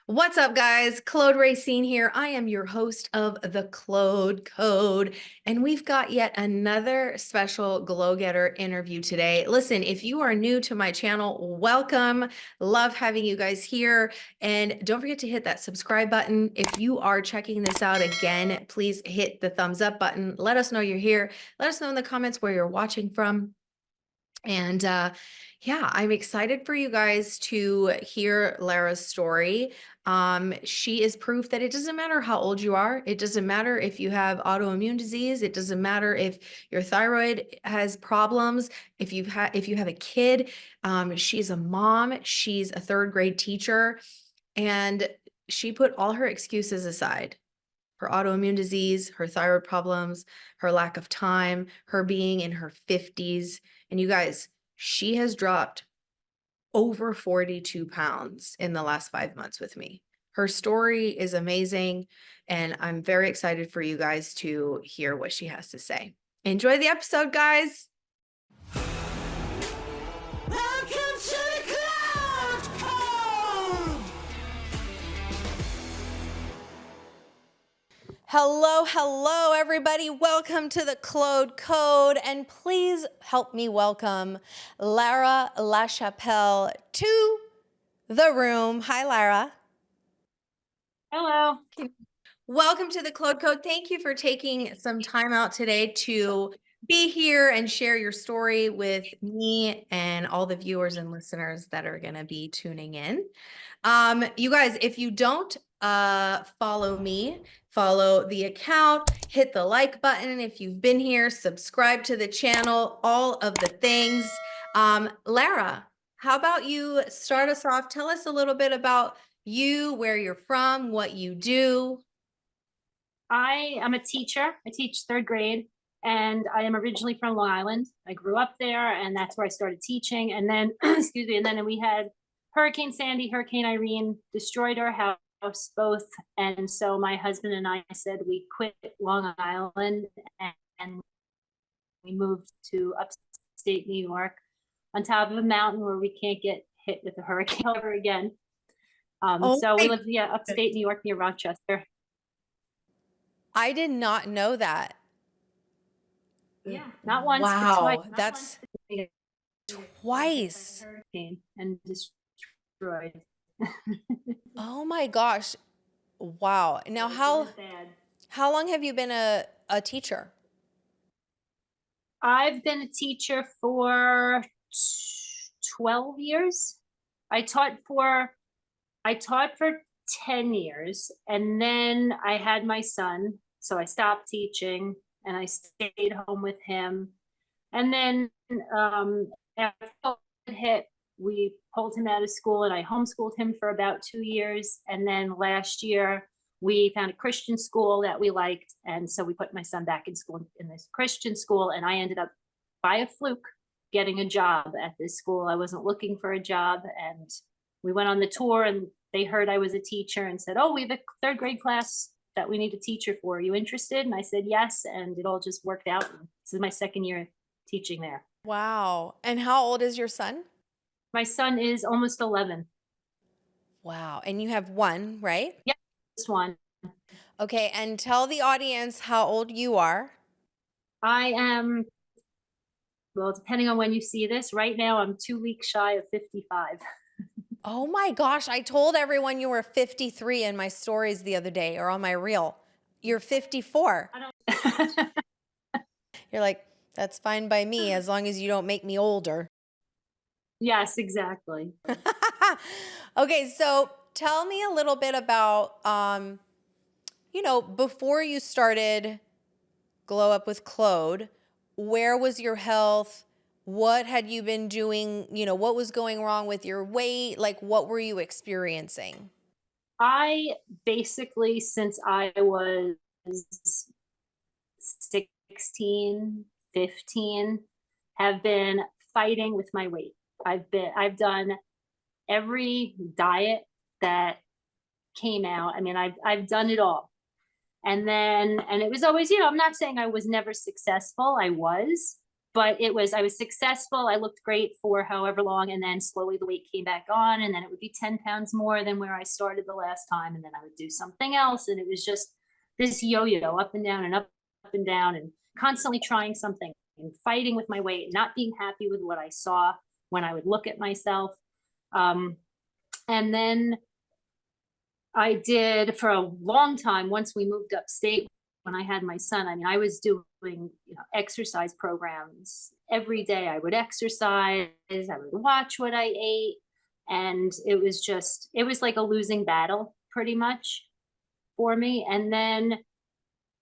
What's up, guys? Claude Racine here. I am your host of the Claude Code, and we've got yet another special Glow Getter interview today. Listen, if you are new to my channel, welcome. Love having you guys here. And don't forget to hit that subscribe button. If you are checking this out again, please hit the thumbs up button. Let us know you're here. Let us know in the comments where you're watching from. And yeah, I'm excited for you guys to hear Lara's story. She is proof that it doesn't matter how old you are. It doesn't matter if you have autoimmune disease. It doesn't matter if your thyroid has problems. If you have a kid, she's a mom. She's a third grade teacher, and she put all her excuses aside. Her autoimmune disease, her thyroid problems, her lack of time, her being in her 50s. And you guys, she has dropped over 42 pounds in the last 5 months with me. Her story is amazing, and I'm very excited for you guys to hear what she has to say. Enjoy the episode, guys. Welcome to the Cloud Code! Hello, everybody. Welcome to the Claude Code, and please help me welcome Lara LaChapelle to the room. Hi, Lara. Hello. Welcome to the Claude Code. Thank you for taking some time out today to be here and share your story with me and all the viewers and listeners that are going to be tuning in. You guys, if you don't follow me, follow the account, hit the like button. If you've been here, subscribe to the channel, all of the things. Lara, how about you start us off? Tell us a little bit about you, where you're from, what you do. I am a teacher. I teach third grade, and I am originally from Long Island. I grew up there, and that's where I started teaching. And then, excuse me, and then we had Hurricane Sandy, Hurricane Irene destroyed our house both. And so my husband and I said we quit Long Island and we moved to upstate New York on top of a mountain where we can't get hit with a hurricane ever again. So we live, upstate New York near Rochester. I did not know that. Yeah, not once. Wow, but that's twice. Hurricane and destroyed. Oh my gosh. Wow. Now, how long have you been a teacher? I've been a teacher for 12 years. I taught for 10 years, and then I had my son, so I stopped teaching and I stayed home with him. And then after COVID hit, we pulled him out of school and I homeschooled him for about 2 years. And then last year we found a Christian school that we liked, and so we put my son back in school in this Christian school, and I ended up by a fluke getting a job at this school. I wasn't looking for a job, and we went on the tour and they heard I was a teacher and said, "Oh, we have a third grade class that we need a teacher for. Are you interested?" And I said yes, and it all just worked out. This is my second year teaching there. Wow. And how old is your son? My son is almost 11. Wow. And you have one, right? Yep, this one. Okay. And tell the audience how old you are. I am, well, depending on when you see this, right now I'm 2 weeks shy of 55. Oh my gosh. I told everyone you were 53 in my stories the other day or on my reel. You're 54. You're like, that's fine by me as long as you don't make me older. Yes, exactly. Okay, so tell me a little bit about, before you started Glow Up with Claude, where was your health? What had you been doing? What was going wrong with your weight? Like, what were you experiencing? I basically, since I was 16, 15, have been fighting with my weight. I've done every diet that came out. I mean, I've done it all. And it was always, I'm not saying I was never successful. I was, but I was successful. I looked great for however long. And then slowly the weight came back on, and then it would be 10 pounds more than where I started the last time. And then I would do something else. And it was just this yo-yo up and down and up and down, and constantly trying something and fighting with my weight, not being happy with what I saw when I would look at myself. And then I did for a long time, once we moved upstate, when I had my son, I mean, I was doing, exercise programs every day. I would exercise, I would watch what I ate. And it was like a losing battle pretty much for me. And then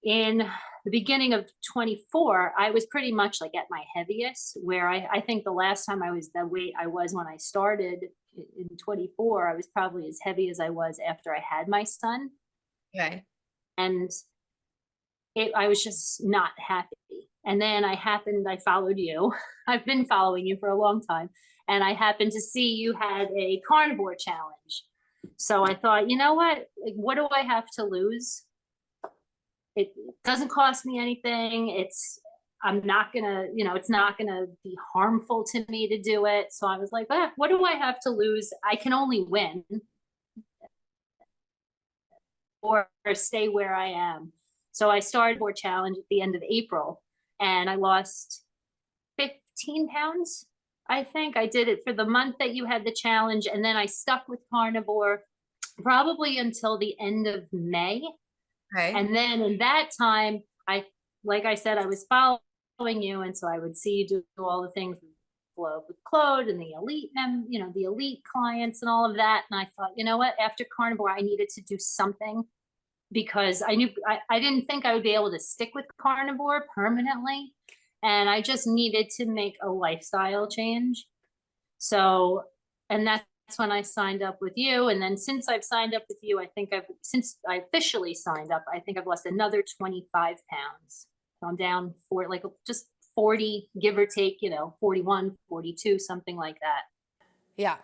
in the beginning of 24, I was pretty much like at my heaviest, where I think the last time I was the weight I was when I started in 24, I was probably as heavy as I was after I had my son. Okay. And I was just not happy. And then I followed you. I've been following you for a long time. And I happened to see you had a carnivore challenge. So I thought, you know what? Like, what do I have to lose? It doesn't cost me anything. I'm not gonna, it's not gonna be harmful to me to do it. So I was like, what do I have to lose? I can only win or stay where I am. So I started more challenge at the end of April, and I lost 15 pounds. I think I did it for the month that you had the challenge. And then I stuck with carnivore probably until the end of May. Okay. And then in that time, like I said, I was following you. And so I would see you do all the things with Claude and the elite, the elite clients and all of that. And I thought, you know what, after carnivore, I needed to do something, because I knew I didn't think I would be able to stick with carnivore permanently. And I just needed to make a lifestyle change. So, and that's when I signed up with you. And then since I've signed up with you, since I officially signed up, I think I've lost another 25 pounds. So I'm down for like just 40, give or take, 41, 42, something like that. Yeah.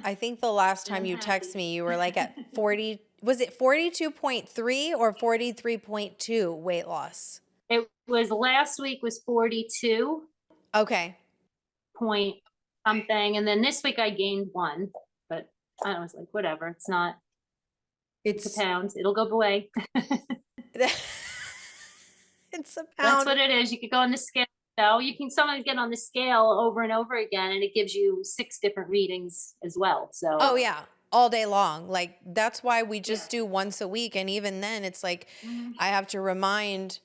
I think the last time you texted me, you were like at 40, was it 42.3 or 43.2 weight loss? It was last week was 42. Okay. Point something. And then this week I gained 1, but I was like, whatever. It's a pound. It'll go away. It's a pound. That's what it is. You could go on the scale. You can sometimes get on the scale over and over again, and it gives you 6 different readings as well. So, oh yeah, all day long. Like, that's why we just do once a week. And even then it's like, I have to remind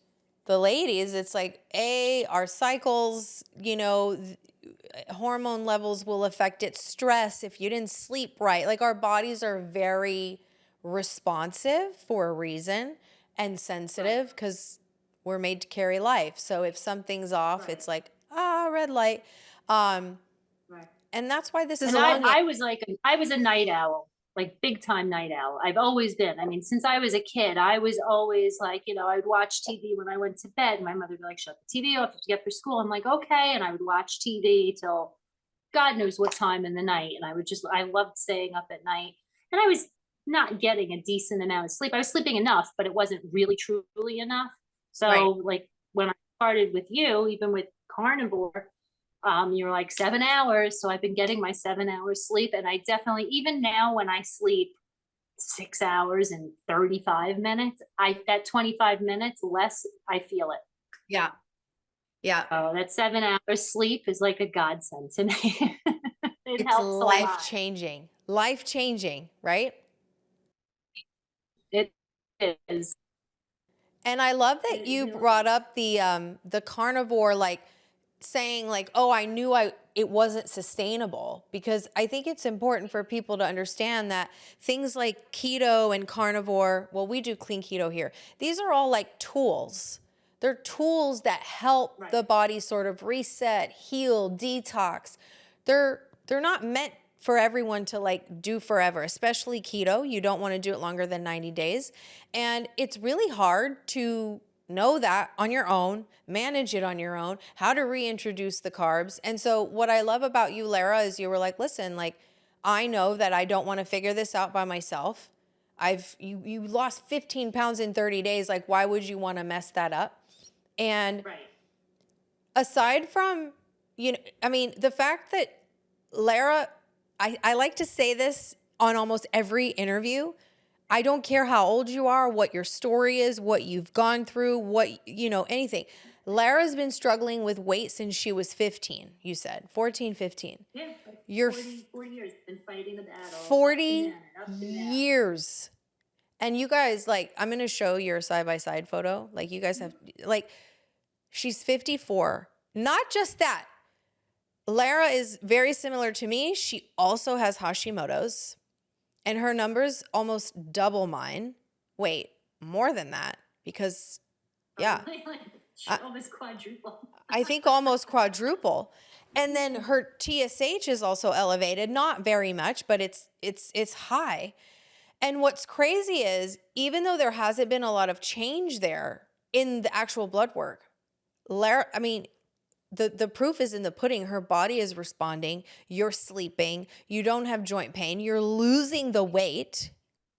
the ladies, it's like, our cycles, hormone levels will affect it. Stress, if you didn't sleep right, like our bodies are very responsive for a reason and sensitive, because we're made to carry life. So if something's off, it's like, red light. And that's why this is I was a night owl, like big time night owl. I've always been. I mean, since I was a kid, I was always like, I'd watch TV when I went to bed. My mother would be like, shut the TV off to get for school. I'm like, okay. And I would watch TV till God knows what time in the night. And I loved staying up at night. And I was not getting a decent amount of sleep. I was sleeping enough, but it wasn't really truly enough. So like when I started with you, even with carnivore, you were like 7 hours. So I've been getting my 7 hours sleep. And I definitely, even now when I sleep 6 hours and 35 minutes, that 25 minutes less, I feel it. Yeah. Yeah. So that 7 hours sleep is like a godsend to me. It it's helps life-changing, right? It is. And I love that you brought up the carnivore, like saying like, oh, I knew it wasn't sustainable, because I think it's important for people to understand that things like keto and carnivore, well, we do clean keto here. These are all like tools. They're tools that help the body sort of reset, heal, detox. They're not meant for everyone to like do forever, especially keto. You don't want to do it longer than 90 days. And it's really hard to know that on your own, manage it on your own, how to reintroduce the carbs. And so what I love about you, Lara, is you were like, listen, like, I know that I don't want to figure this out by myself. You lost 15 pounds in 30 days. Like, why would you want to mess that up? And aside from, you know, I mean, the fact that Lara, I like to say this on almost every interview. I don't care how old you are, what your story is, what you've gone through, what, you know, anything. Lara's been struggling with weight since she was 15, you said, 14, 15. Yeah, like You're 40 years been fighting a battle. 40 up and down. years. And you guys, like, I'm going to show your side-by-side photo. Like, you guys have, like, she's 54. Not just that. Lara is very similar to me. She also has Hashimoto's, and her numbers almost double mine. Wait, more than that, because, yeah, Almost quadruple. I think almost quadruple. And then her TSH is also elevated, not very much, but it's high. And what's crazy is, even though there hasn't been a lot of change there in the actual blood work, Lara, I mean, the proof is in the pudding. Her body is responding. You're sleeping. You don't have joint pain. You're losing the weight.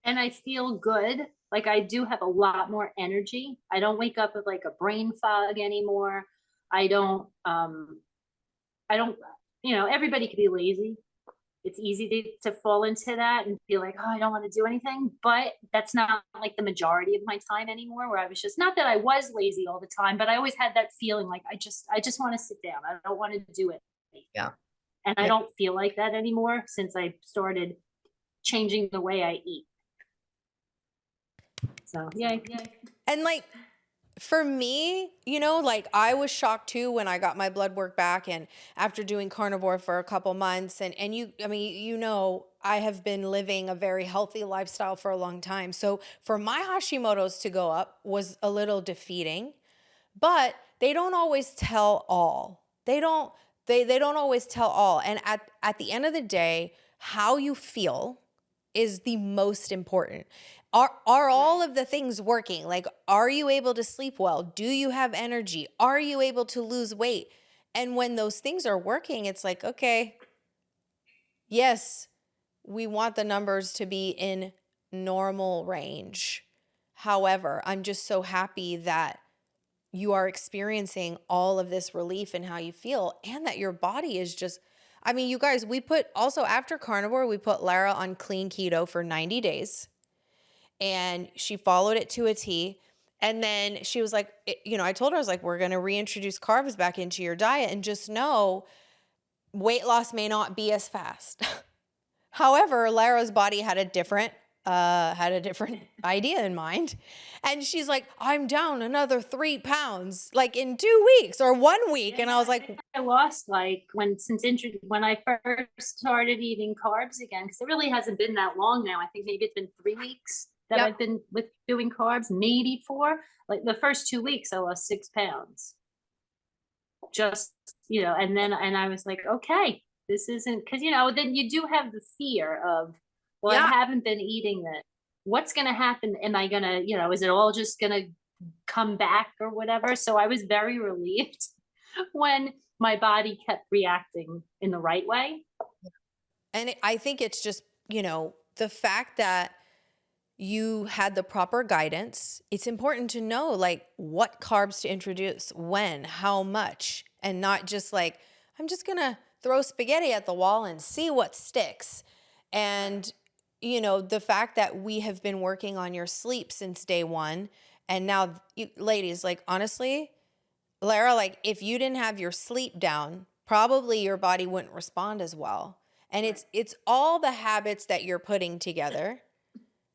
And I feel good. Like I do have a lot more energy. I don't wake up with like a brain fog anymore. I don't, you know, everybody could be lazy. It's easy to fall into that and be like, oh, I don't want to do anything. But that's not like the majority of my time anymore, where I was just, not that I was lazy all the time, but I always had that feeling like I just want to sit down. I don't want to do it. Yeah. And I don't feel like that anymore since I started changing the way I eat. So yeah. And like, for me, you know, like I was shocked too when I got my blood work back, and after doing carnivore for a couple months, and you, I mean, you know, I have been living a very healthy lifestyle for a long time. So for my Hashimoto's to go up was a little defeating, but they don't always tell all. They don't always tell all. And at the end of the day, how you feel is the most important. Are all of the things working? Like, are you able to sleep well? Do you have energy? Are you able to lose weight? And when those things are working, it's like, okay, yes, we want the numbers to be in normal range. However, I'm just so happy that you are experiencing all of this relief in how you feel, and that your body is just, I mean, you guys, we put also after carnivore, we put Lara on clean keto for 90 days. And she followed it to a T. And then she was like, you know, I told her, I was like, we're going to reintroduce carbs back into your diet, and just know weight loss may not be as fast. However, Lara's body had a different idea in mind. And she's like, I'm down another 3 pounds, like in 2 weeks or 1 week. And I was like, I lost like when I first started eating carbs again, because it really hasn't been that long now. I think maybe it's been 3 weeks that Yep. I've been with doing carbs, maybe 4. Like the first 2 weeks, I lost 6 pounds. Just, you know, and I was like, okay, this isn't, because, you know, then you do have the fear of, well, Yeah. I haven't been eating this. What's going to happen? Am I going to, you know, is it all just going to come back or whatever? So I was very relieved when my body kept reacting in the right way. and I think it's just, you know, the fact that you had the proper guidance. It's important to know like what carbs to introduce, when, how much, and not just like, I'm just going to throw spaghetti at the wall and see what sticks. And, you know, the fact that we have been working on your sleep since day one. And now, you, ladies, like, honestly, Lara, like, if you didn't have your sleep down, probably your body wouldn't respond as well. And it's all the habits that you're putting together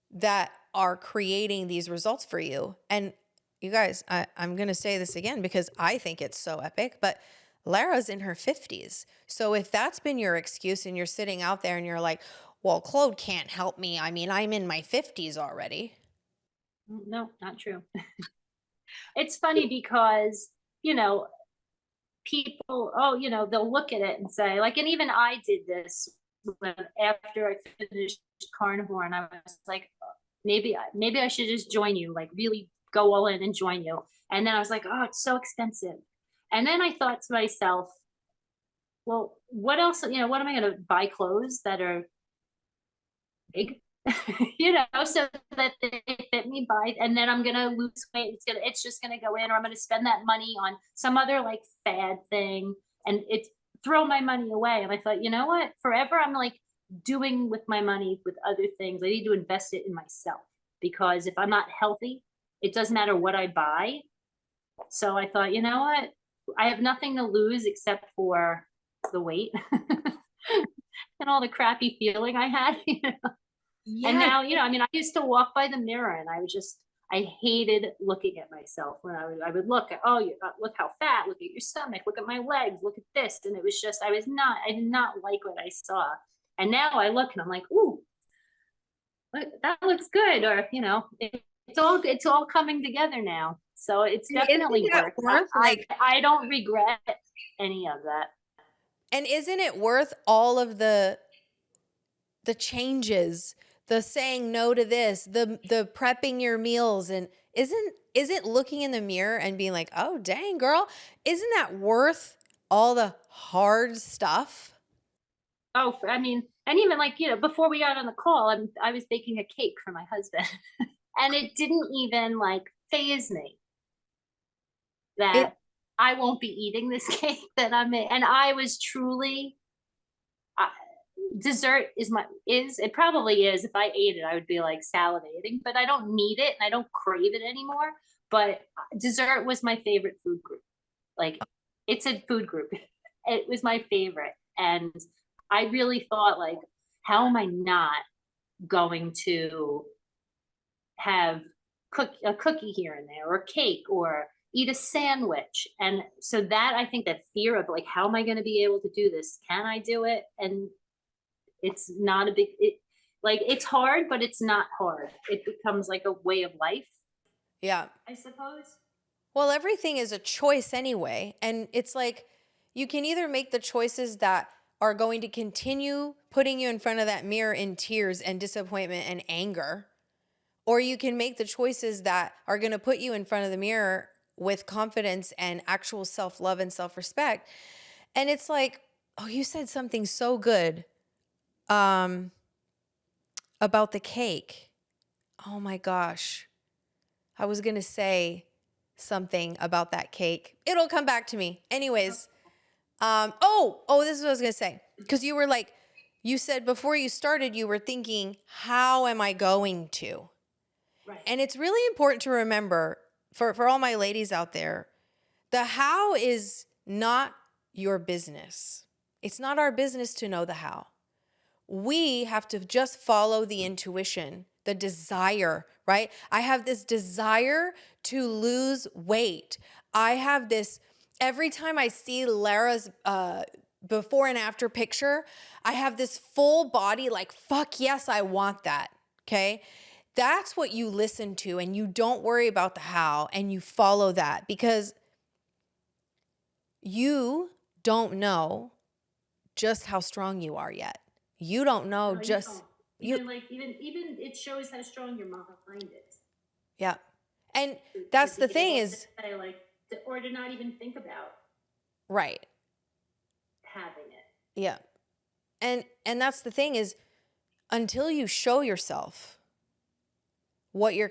that are creating these results for you. And you guys, I'm going to say this again because I think it's so epic, but Lara's in her 50s. So if that's been your excuse and you're sitting out there and you're like, well, Claude can't help me. I mean, I'm in my 50s already. No, not true. It's funny because, you know, people, oh, you know, they'll look at it and say, like, and even I did this after I finished carnivore, and I was like, maybe I should just join you, like really go all in and join you. And then I was like, oh, it's so expensive. And then I thought to myself, well, what else, you know, what am I going to buy clothes that are big, you know, so that they fit me me buy, and then I'm gonna lose weight. It's just gonna go in, or I'm gonna spend that money on some other like fad thing, and it's throw my money away. And I thought, you know what? Forever, I'm like doing with my money with other things. I need to invest it in myself, because if I'm not healthy, it doesn't matter what I buy. So I thought, you know what? I have nothing to lose except for the weight and all the crappy feeling I had. And Yes. now, I mean, I used to walk by the mirror and I hated looking at myself when I would look at, oh, look how fat, look at your stomach, look at my legs, look at this. And it was just, I did not like what I saw. And now I look and I'm like, ooh, that looks good. Or, it's all coming together now. So it's And isn't definitely that worth, worth, like, I don't regret any of that. And isn't it worth all of the changes, the saying no to this, the prepping your meals, and isn't looking in the mirror and being like, "Oh, dang, girl, isn't that worth all the hard stuff?" Oh, I mean, and even like, before we got on the call, I was baking a cake for my husband and it didn't even like phase me that I won't be eating this cake that I made. And I was truly, uh, dessert it probably is. If I ate it, I would be like salivating, but I don't need it and I don't crave it anymore. But dessert was my favorite food group. Like, it's a food group. It was my favorite. And I really thought, like, how am I not going to have a cookie here and there, or cake, or eat a sandwich? And so that, I think, that fear of like, how am I going to be able to do this? Can I do it? And it's not like, it's hard, but it's not hard. It becomes like a way of life, Yeah. I suppose. Well, everything is a choice anyway. And it's like you can either make the choices that are going to continue putting you in front of that mirror in tears and disappointment and anger, or you can make the choices that are going to put you in front of the mirror with confidence and actual self-love and self-respect. And it's like, oh, you said something so good about the cake. Oh my gosh. I was going to say something about that cake. It'll come back to me. Anyways, this is what I was going to say. Because you were like, you said before you started, you were thinking, how am I going to? Right. And it's really important to remember for all my ladies out there, the how is not your business. It's not our business to know the how. We have to just follow the intuition, the desire, right? I have this desire to lose weight. I have this, every time I see Lara's before and after picture, I have this full body like, fuck yes, I want that, okay? That's what you listen to, and you don't worry about the how, and you follow that, because you don't know just how strong you are yet. You don't know No, just don't. you. Even it shows how strong your mind is. Yeah. And that's To the be thing able is, to say, like, or to not even think about right. having it. Yeah. And that's the thing is, until you show yourself what you're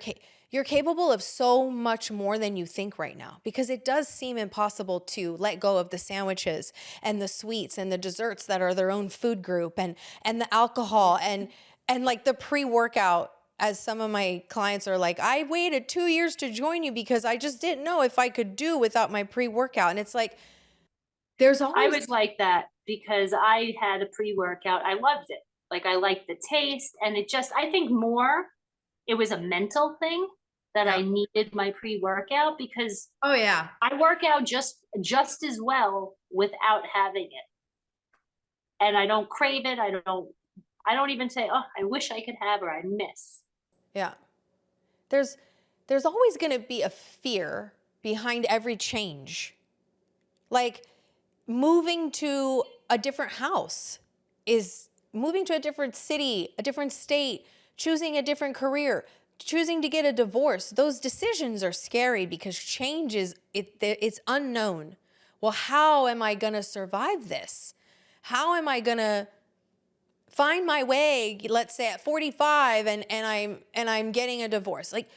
capable of so much more than you think right now, because it does seem impossible to let go of the sandwiches and the sweets and the desserts that are their own food group, and the alcohol and like the pre-workout. As some of my clients are like, I waited 2 years to join you because I just didn't know if I could do without my pre-workout. And it's like, there's I always was like that because I had a pre-workout. I loved it. Like, I liked the taste, and I think more it was a mental thing that I needed my pre-workout, because oh yeah. I work out just as well without having it. And I don't crave it. I don't even say, oh, I wish I could have, or I miss. yeah. There's always going to be a fear behind every change. Like, moving to a different house is moving to a different city, a different state, choosing a different career, choosing to get a divorce. Those decisions are scary because change it's unknown. Well, how am I going to survive this? How am I going to find my way, let's say at 45, and I'm getting a divorce? Like,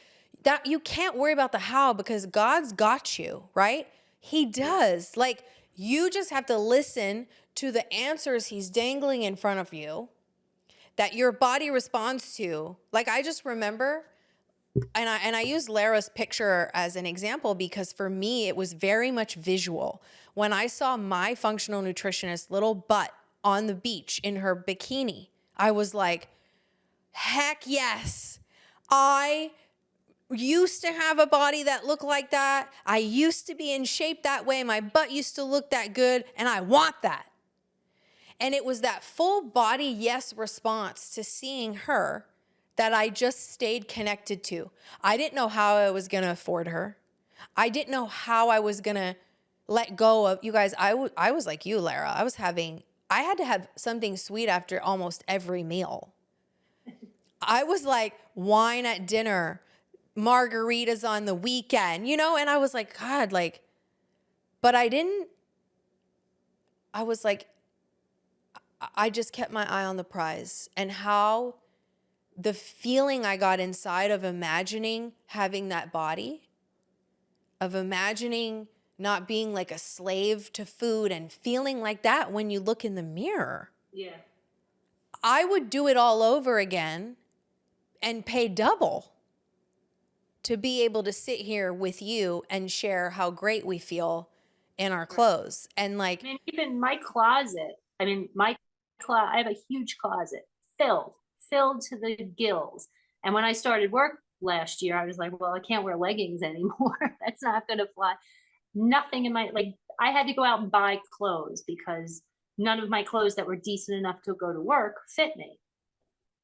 That you can't worry about the how because God's got you, right? He does. Like you just have to listen to the answers he's dangling in front of you that your body responds to. Like I just remember, and I use Lara's picture as an example because for me it was very much visual. When I saw my functional nutritionist little butt on the beach in her bikini, I was like, heck yes. I used to have a body that looked like that. I used to be in shape that way. My butt used to look that good, and I want that. And it was that full body yes response to seeing her that I just stayed connected to. I didn't know how I was going to afford her. I didn't know how I was going to let go of you guys. I was like you, Lara. I had to have something sweet after almost every meal. I was like wine at dinner, margaritas on the weekend, you know? And I was like, God, like, but I was like, I just kept my eye on the prize and how the feeling I got inside of imagining having that body, of imagining not being like a slave to food and feeling like that when you look in the mirror. Yeah. I would do it all over again and pay double to be able to sit here with you and share how great we feel in our clothes. And like, I mean, even my closet, I have a huge closet filled to the gills. And when I started work last year, I was like, well, I can't wear leggings anymore. That's not going to fly. Nothing in my, like, I had to go out and buy clothes because none of my clothes that were decent enough to go to work fit me.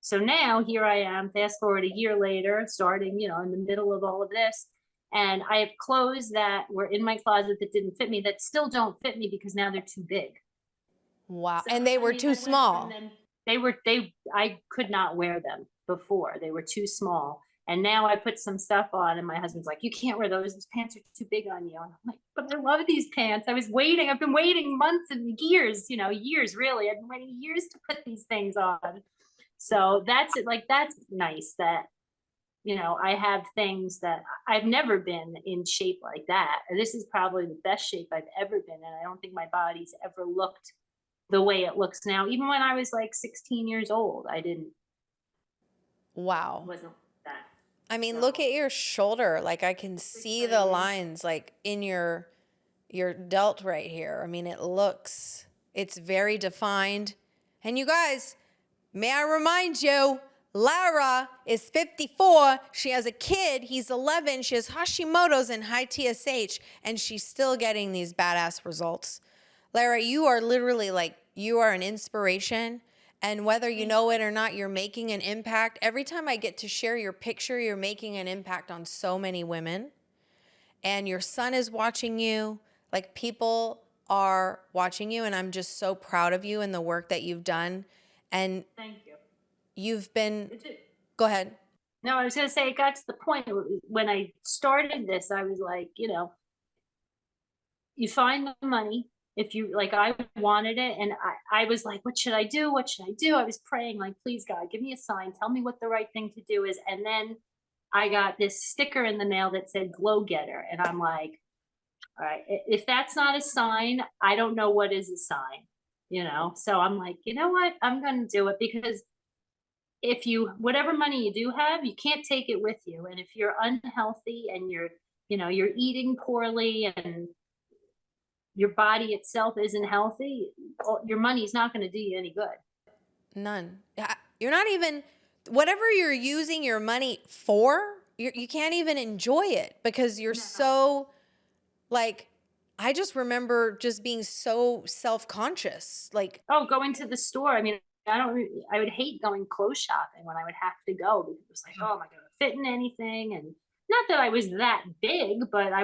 So now here I am, fast forward a year later, starting, in the middle of all of this. And I have clothes that were in my closet that didn't fit me that still don't fit me because now they're too big. wow. So, And they were too small. I could not wear them before. They were too small. And now I put some stuff on and my husband's like, you can't wear those pants are too big on you. And I'm like, but I love these pants. I've been waiting months and years, years really. I've been waiting years to put these things on. So that's it. Like, that's nice that, I have things that I've never been in shape like that. And this is probably the best shape I've ever been in. I don't think my body's ever looked the way it looks now. Even when I was like 16 years old, Wow. wasn't that. I mean, So- look at your shoulder. Like I can see the lines like in your delt right here. I mean, it's very defined. And you guys, may I remind you, Lara is 54. She has a kid. He's 11. She has Hashimoto's and high TSH, and she's still getting these badass results. Lara, you are literally you are an inspiration. And whether you know it or not, you're making an impact. Every time I get to share your picture, you're making an impact on so many women. And your son is watching you. Like people are watching you. And I'm just so proud of you and the work that you've done. And Thank you. you've been, go ahead. No, I was going to say, it got to the point when I started this, I was like, you find the money. If you like, I wanted it. And I was like, what should I do? What should I do? I was praying like, please God, give me a sign. Tell me what the right thing to do is. And then I got this sticker in the mail that said Glow Getter. And I'm like, all right, if that's not a sign, I don't know what is a sign, So I'm like, you know what? I'm going to do it because whatever money you do have, you can't take it with you. And if you're unhealthy and you're eating poorly and your body itself isn't healthy, your money's not going to do you any good. None. You're not even, whatever you're using your money for, you can't even enjoy it because you're so, like, I just remember just being so self-conscious. Like, going to the store. I mean, I would hate going clothes shopping when I would have to go because it was like, oh, am I going to fit in anything? And not that I was that big, but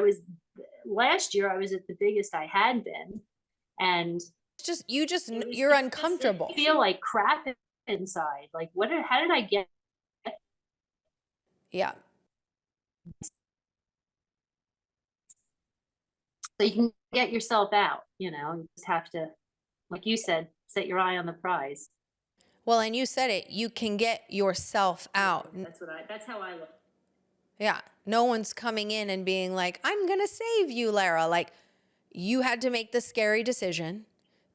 last year I was at the biggest I had been. And you're uncomfortable. I feel like crap inside. Like, how did I get? Yeah. So you can get yourself out, you just have to, like you said, set your eye on the prize. Well, and you said it, you can get yourself out. That's how I look. Yeah. No one's coming in and being like, I'm going to save you, Lara. Like, you had to make the scary decision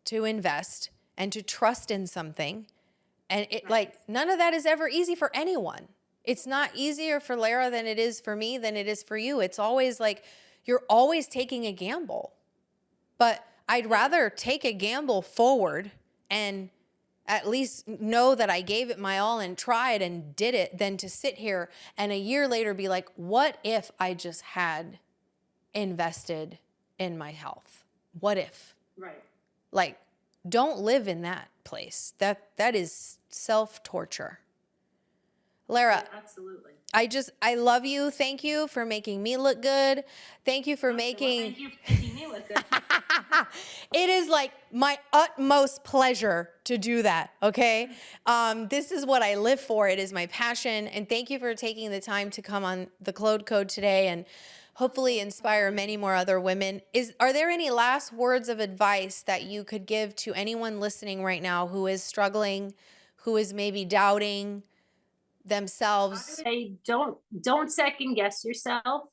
to invest and to trust in something. And it like, none of that is ever easy for anyone. It's not easier for Lara than it is for me, than it is for you. It's always like, you're always taking a gamble. But I'd rather take a gamble forward and at least know that I gave it my all and tried and did it than to sit here and a year later be like, what if I just had invested in my health? What if? Right. Like, don't live in that place. That is self-torture. Lara, Absolutely. I love you. Thank you for making me look good. Thank you for making. Thank you for making me look good. It is like my utmost pleasure to do that. Okay. This is what I live for. It is my passion. And thank you for taking the time to come on the Claude Code today and hopefully inspire many more other women. Are there any last words of advice that you could give to anyone listening right now who is struggling, who is maybe doubting themselves? Say don't second guess yourself,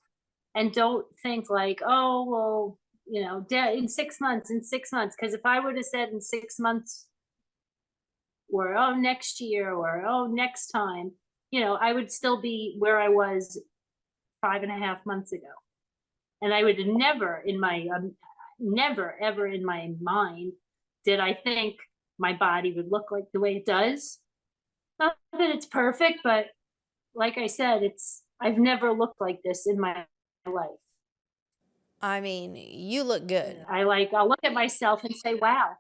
and don't think like, oh well, in 6 months, because if I would have said in 6 months, or oh next year, or oh next time, I would still be where I was 5.5 months ago, and I would never in my never ever in my mind did I think my body would look like the way it does. Not that it's perfect, but like I said, I've never looked like this in my life. I mean, you look good. I'll look at myself and say, wow.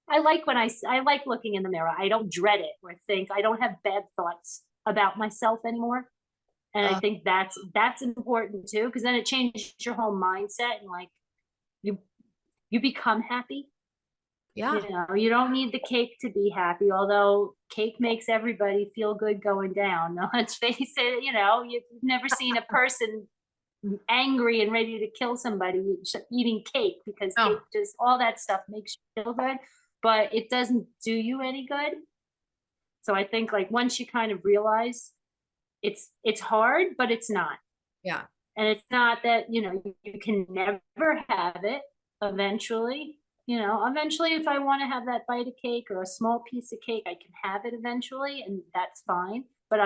I like I like looking in the mirror. I don't dread it or think. I don't have bad thoughts about myself anymore. And I think that's important too, because then it changes your whole mindset, and like you become happy. Yeah. You don't need the cake to be happy, although cake makes everybody feel good going down. No, let's face it, you've never seen a person angry and ready to kill somebody eating cake, because cake just, all that stuff makes you feel good, but it doesn't do you any good. So I think like once you kind of realize it's hard, but it's not. Yeah. And it's not that, you can never have it eventually. Eventually, if I want to have that bite of cake or a small piece of cake, I can have it eventually, and that's fine. But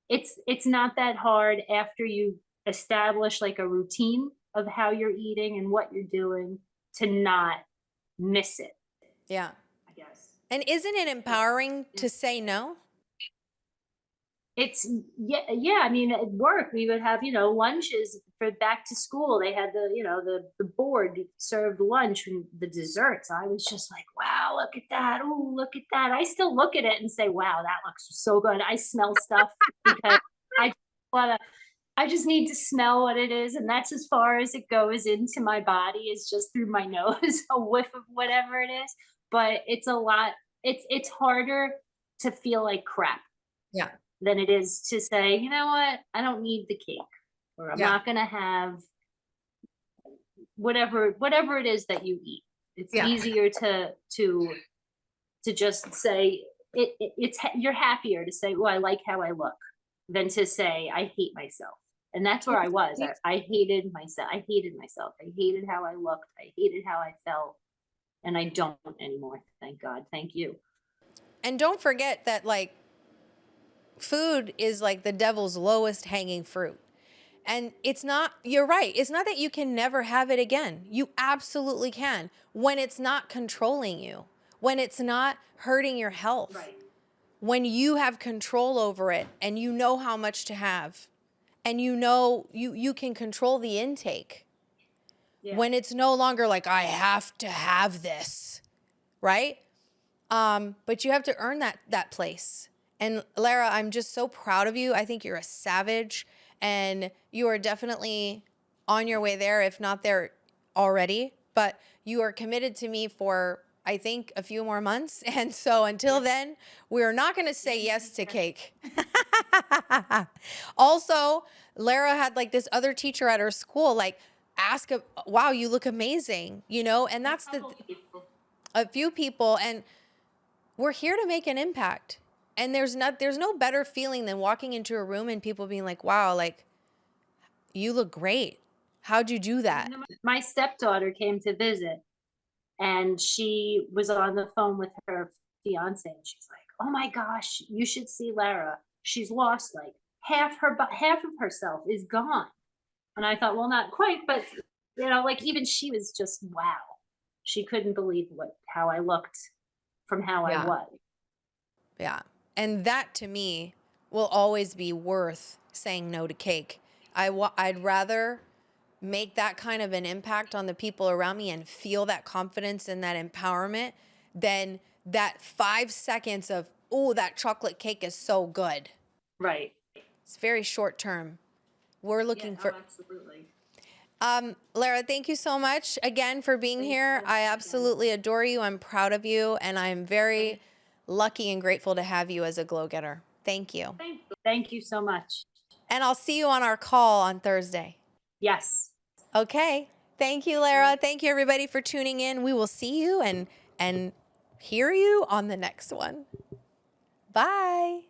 it's not that hard after you establish like a routine of how you're eating and what you're doing to not miss it. Yeah. I guess. And isn't it empowering to say no? It's yeah. I mean, at work we would have lunches for back to school. They had the board served lunch and the desserts. I was just like, wow, look at that! Oh, look at that! I still look at it and say, wow, that looks so good. I smell stuff because I just need to smell what it is, and that's as far as it goes into my body, is just through my nose, a whiff of whatever it is. But it's a lot. It's harder to feel like crap. Yeah. Than it is to say, you know what, I don't need the cake, or I'm not going to have whatever it is that you eat. It's easier to just say it's you're happier to say, well, I like how I look, than to say I hate myself. And that's where I was. I hated myself. I hated myself. I hated how I looked. I hated how I felt. And I don't anymore. Thank God. Thank you. And don't forget that like food is like the devil's lowest hanging fruit. And it's not, you're right. It's not that you can never have it again. You absolutely can, when it's not controlling you, when it's not hurting your health, Right. When you have control over it and you know how much to have, and you can control the intake. Yeah. When it's no longer like, I have to have this, right? But you have to earn that place. And Lara, I'm just so proud of you. I think you're a savage, and you are definitely on your way there, if not there already. But you are committed to me for, I think, a few more months. And so until then, we're not going to say yes to cake. Also, Lara had like this other teacher at her school, like ask, wow, you look amazing, and that's a few people. And we're here to make an impact. And there's no better feeling than walking into a room and people being like, wow, like, you look great. How'd you do that? My stepdaughter came to visit, and she was on the phone with her fiance, and she's like, "Oh my gosh, you should see Lara. She's lost like half of herself is gone." And I thought, well, not quite, but like even she was just wow. She couldn't believe how I looked from how I Yeah. was. Yeah. And that to me will always be worth saying no to cake. I'd rather make that kind of an impact on the people around me and feel that confidence and that empowerment than that 5 seconds of, oh, that chocolate cake is so good. Right. It's very short term. We're looking for. Absolutely. Lara, thank you so much again for being here. I absolutely adore you. I'm proud of you, and I'm very lucky and grateful to have you as a glow getter. Thank you. Thank you so much. And I'll see you on our call on Thursday. Yes. Okay. Thank you, Lara. Thank you, everybody, for tuning in. We will see you and hear you on the next one. Bye.